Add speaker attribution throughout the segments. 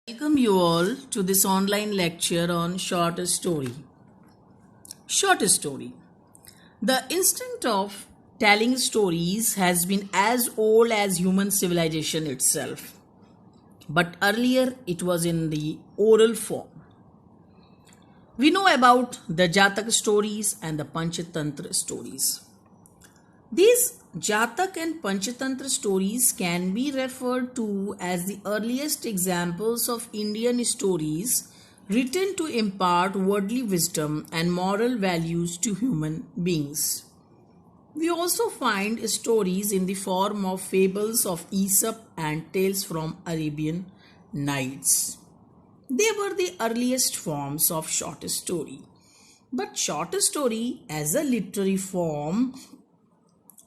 Speaker 1: Welcome you all to this online lecture on short story. Short story. The instinct of telling stories has been as old as human civilization itself. But earlier it was in the oral form. We know about the Jatak stories and the Panchatantra stories. These Jatak and Panchatantra stories can be referred to as the earliest examples of Indian stories written to impart worldly wisdom and moral values to human beings. We also find stories in the form of fables of Aesop and tales from Arabian Nights. They were the earliest forms of short story. But short story as a literary form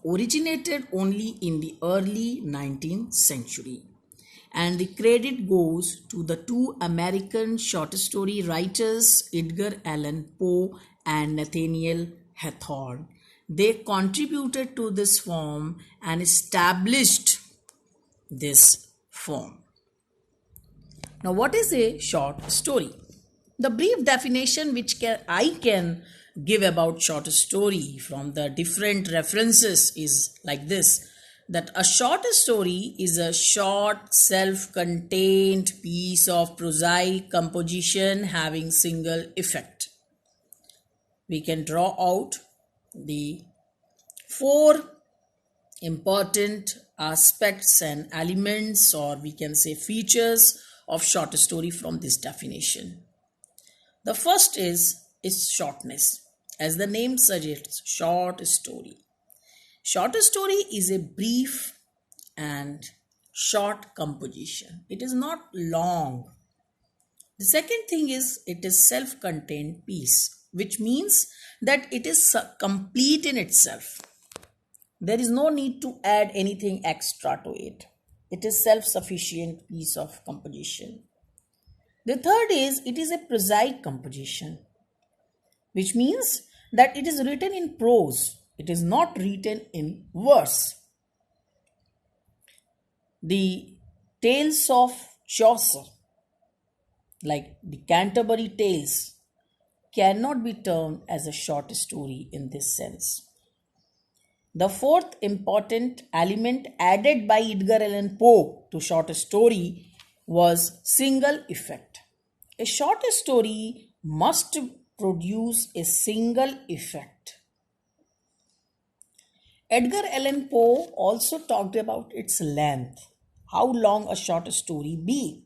Speaker 1: originated only in the early 19th century, and the credit goes to the two American short story writers Edgar Allan Poe and Nathaniel Hawthorne. They contributed to this form and established this form. Now, what is a short story? The brief definition which I can give about short story from the different references is like this, that a short story is a short self-contained piece of prosaic composition having single effect. We can draw out the four important aspects and elements, or we can say features, of short story from this definition. The first is its shortness. As the name suggests, short story. Short story is a brief and short composition. It is not long. The second thing is it is self-contained piece, which means that it is complete in itself. There is no need to add anything extra to it. It is self-sufficient piece of composition. The third is it is a prosaic composition, which means that it is written in prose. It is not written in verse. The tales of Chaucer, like the Canterbury Tales, cannot be termed as a short story in this sense. The fourth important element added by Edgar Allan Poe to short story was single effect. A short story must produce a single effect. Edgar Allan Poe also talked about its length, how long a short story be.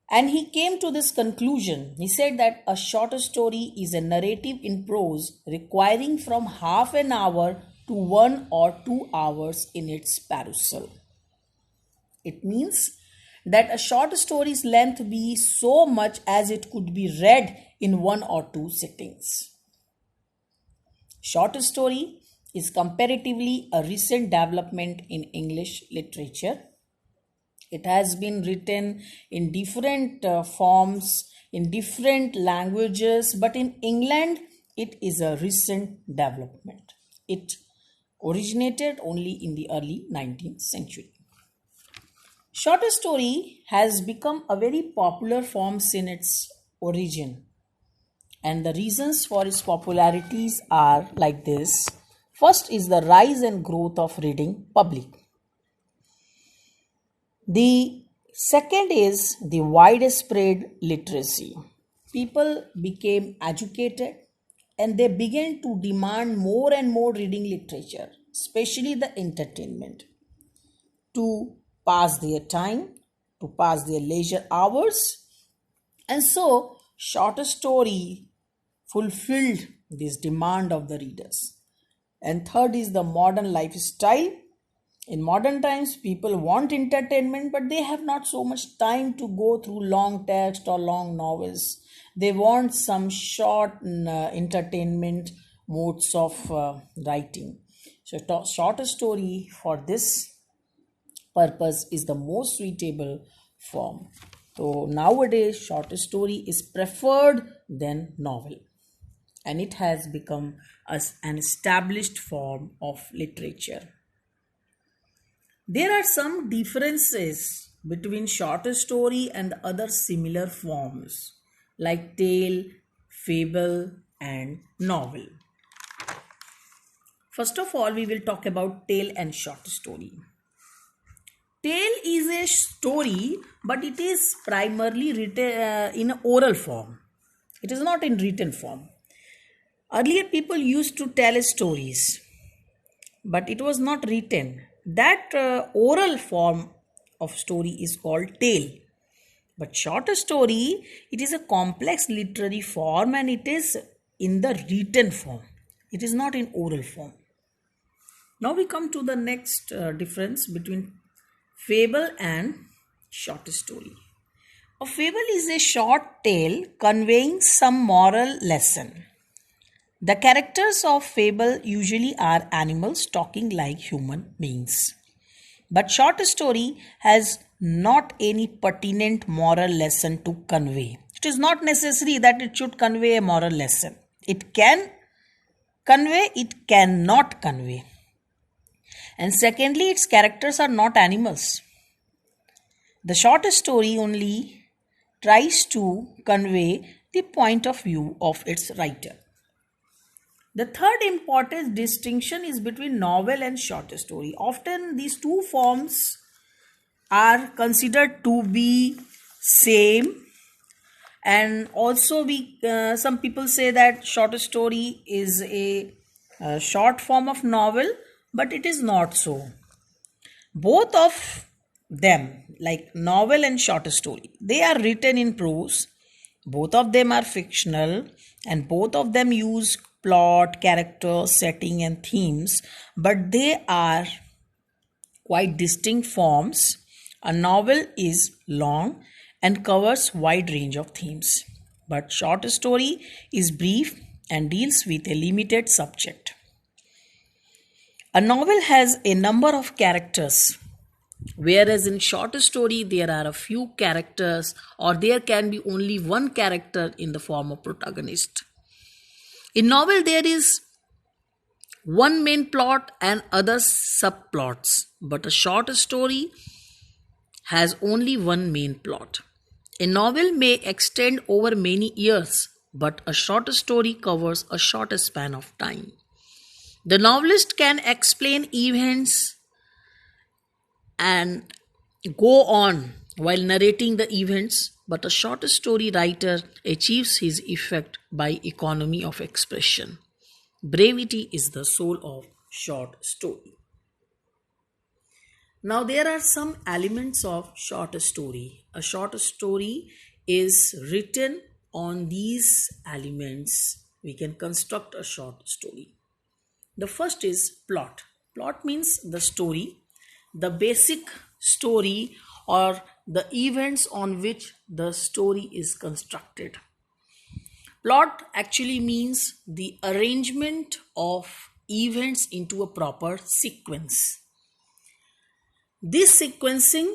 Speaker 1: And he came to this conclusion. He said that a short story is a narrative in prose requiring from half an hour to 1 or 2 hours in its perusal. It means that a short story's length be so much as it could be read in 1 or 2 sittings. Short story is comparatively a recent development in English literature. It has been written in different forms, in different languages, but in England, it is a recent development. It originated only in the early 19th century. Short story has become a very popular form since its origin, and the reasons for its popularities are like this. First is the rise and growth of reading public. The second is the widespread literacy. People became educated and they began to demand more and more reading literature, especially the entertainment, to pass their time, to pass their leisure hours. And so, short story fulfilled this demand of the readers. And third is the modern lifestyle. In modern times, people want entertainment, but they have not so much time to go through long text or long novels. They want some short entertainment modes of writing. So, short story for this purpose is the most suitable form. So, nowadays, short story is preferred than novel, and it has become an established form of literature. There are some differences between short story and other similar forms like tale, fable, and novel. First of all, we will talk about tale and short story. Tale is a story, but it is primarily written in oral form. It is not in written form. Earlier, people used to tell stories, but it was not written. That oral form of story is called tale. But short story, it is a complex literary form and it is in the written form. It is not in oral form. Now we come to the next difference between fable and short story. A fable is a short tale conveying some moral lesson. The characters of fable usually are animals talking like human beings. But short story has not any pertinent moral lesson to convey. It is not necessary that it should convey a moral lesson. It can convey, it cannot convey. And secondly, its characters are not animals. The short story only tries to convey the point of view of its writer. The third important distinction is between novel and short story. Often these two forms are considered to be same, and also some people say that short story is a short form of novel, but it is not so. Both of them, like novel and short story, they are written in prose. Both of them are fictional and both of them use plot, character, setting and themes, but they are quite distinct forms. A novel is long and covers wide range of themes, but short story is brief and deals with a limited subject. A novel has a number of characters, whereas in short story there are a few characters, or there can be only one character in the form of protagonist. In novel there is one main plot and other subplots, but a short story has only one main plot. A novel may extend over many years, but a short story covers a short span of time. The novelist can explain events and go on while narrating the events, but a short story writer achieves his effect by economy of expression. Brevity is the soul of short story. Now there are some elements of short story. A short story is written on these elements. We can construct a short story. The first is plot. Plot means the story, the basic story or the events on which the story is constructed. Plot actually means the arrangement of events into a proper sequence. This sequencing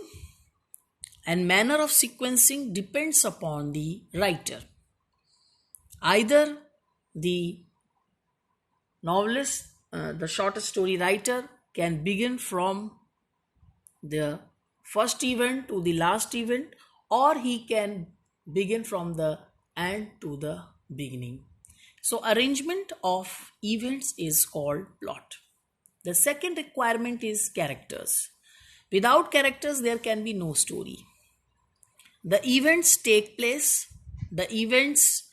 Speaker 1: and manner of sequencing depends upon the writer. Either the novelist, the short story writer can begin from the first event to the last event, or he can begin from the end to the beginning. So arrangement of events is called plot. The second requirement is characters. Without characters, there can be no story. The events take place, the events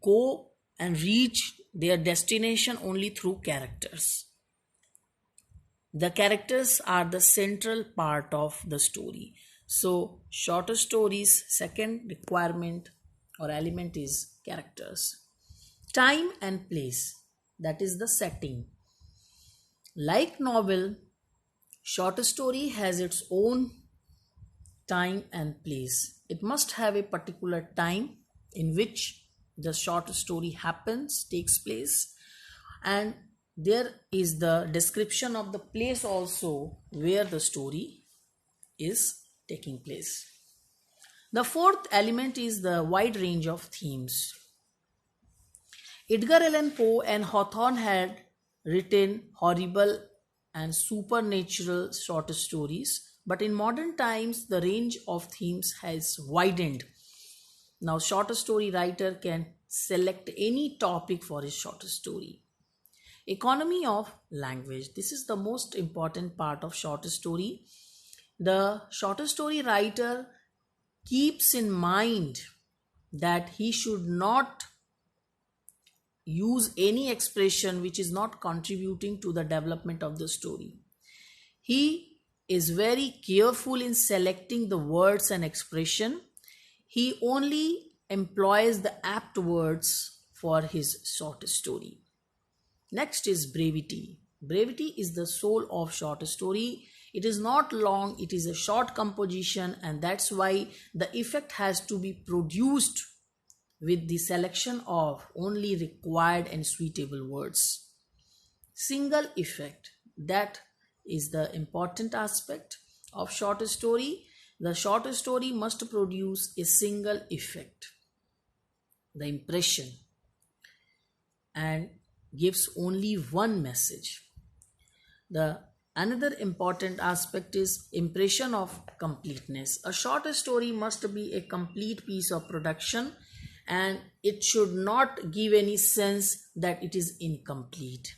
Speaker 1: go and reach their destination only through characters. The characters are the central part of the story. So, shorter stories, second requirement or element is characters. Time and place, that is the setting. Like novel, short story has its own time and place. It must have a particular time in which the short story happens, takes place, and there is the description of the place also where the story is taking place. The fourth element is the wide range of themes. Edgar Allan Poe and Hawthorne had written horrible and supernatural short stories, But in modern times, the range of themes has widened. Now, short story writer can select any topic for his short story. Economy of language. This is the most important part of short story. The short story writer keeps in mind that he should not use any expression which is not contributing to the development of the story. He is very careful in selecting the words and expression. He only employs the apt words for his short story. Next is brevity. Brevity is the soul of short story. It is not long, it is a short composition, and that's why the effect has to be produced with the selection of only required and suitable words. Single effect, that is the important aspect of short story. The short story must produce a single effect, the impression, and gives only one message. The another important aspect is impression of completeness. A short story must be a complete piece of production, and it should not give any sense that it is incomplete.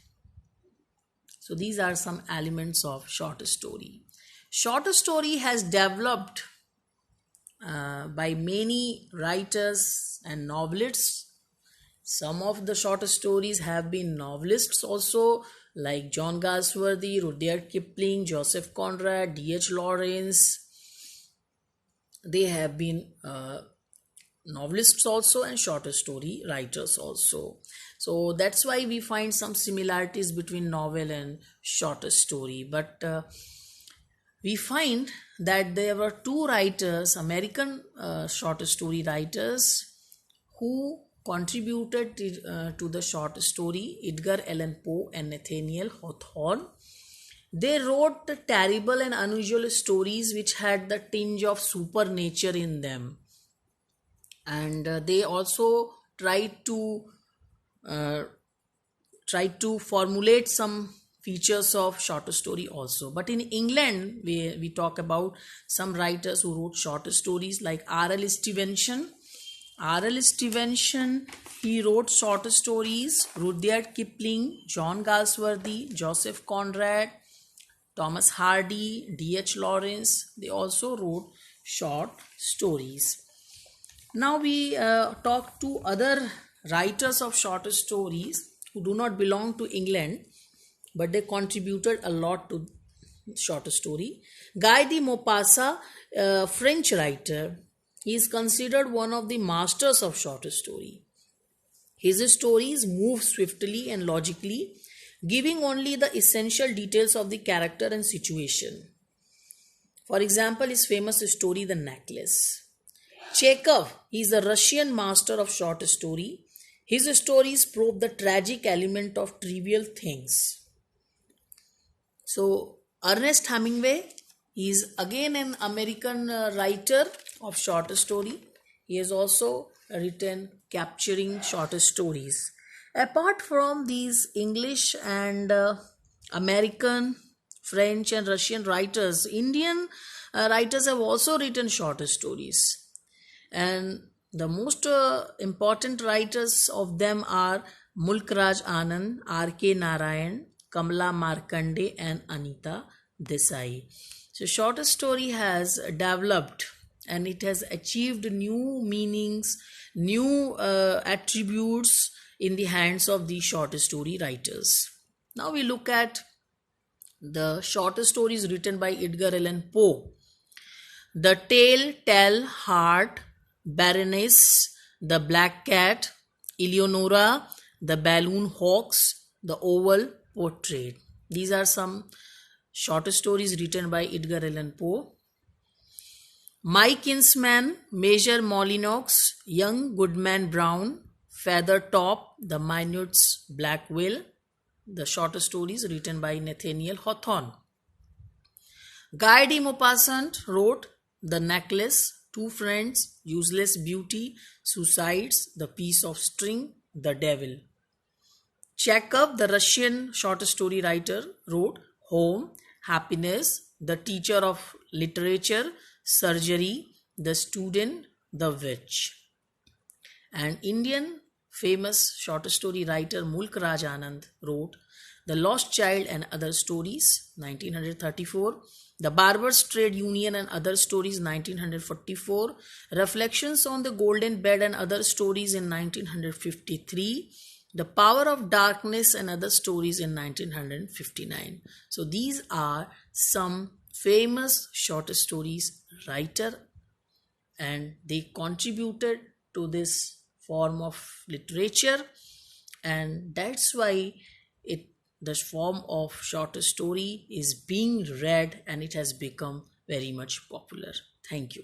Speaker 1: So these are some elements of short story. Short story has developed by many writers and novelists. Some of the short stories have been novelists also, like John Galsworthy, Rudyard Kipling, Joseph Conrad, D.H. Lawrence. They have been novelists also and short story writers also. So that's why we find some similarities between novel and short story. But we find that there were two writers, American short story writers, who contributed to the short story, Edgar Allan Poe and Nathaniel Hawthorne. They wrote the terrible and unusual stories which had the tinge of supernature in them. And they also tried to formulate some features of short story also. But in England, we talk about some writers who wrote short stories like R.L. Stevenson. R.L. Stevenson, he wrote short stories. Rudyard Kipling, John Galsworthy, Joseph Conrad, Thomas Hardy, D.H. Lawrence, they also wrote short stories. Now we talk to other writers of short stories who do not belong to England, but they contributed a lot to short story. Guy de Maupassant, a French writer, he is considered one of the masters of short story. His stories move swiftly and logically, giving only the essential details of the character and situation. For example, his famous story, The Necklace. Chekhov, he is a Russian master of short story. His stories probe the tragic element of trivial things. So, Ernest Hemingway, he is again an American writer of short story. He has also written capturing short stories. Apart from these English and American, French and Russian writers, Indian writers have also written short stories. And the most important writers of them are Mulk Raj Anand, R.K. Narayan, Kamala Markande and Anita Desai. So short story has developed and it has achieved new meanings, new attributes in the hands of the short story writers. Now we look at the short stories written by Edgar Allan Poe. The Tell-Tale Heart, Berenice, The Black Cat, Eleonora, The Balloon Hawks, The Oval Portrait. These are some short stories written by Edgar Allan Poe. My Kinsman, Major Molyneux, Young Goodman Brown, Feathertop, The Minute's Black Whale. The short stories written by Nathaniel Hawthorne. Guy de Maupassant wrote The Necklace, Two Friends, Useless Beauty, Suicides, The Piece of String, The Devil. Chekhov, the Russian short story writer, wrote Home, Happiness, The Teacher of literature, surgery, the student, the witch. And Indian famous short story writer Mulk Raj Anand wrote The Lost Child and Other Stories, 1934, The Barbers' Trade Union and Other Stories, 1944, Reflections on the Golden Bed and Other Stories in 1953, The Power of Darkness and Other Stories in 1959. So these are some famous short stories writer, and they contributed to this form of literature, and that's why it this form of short story is being read and it has become very much popular. Thank you.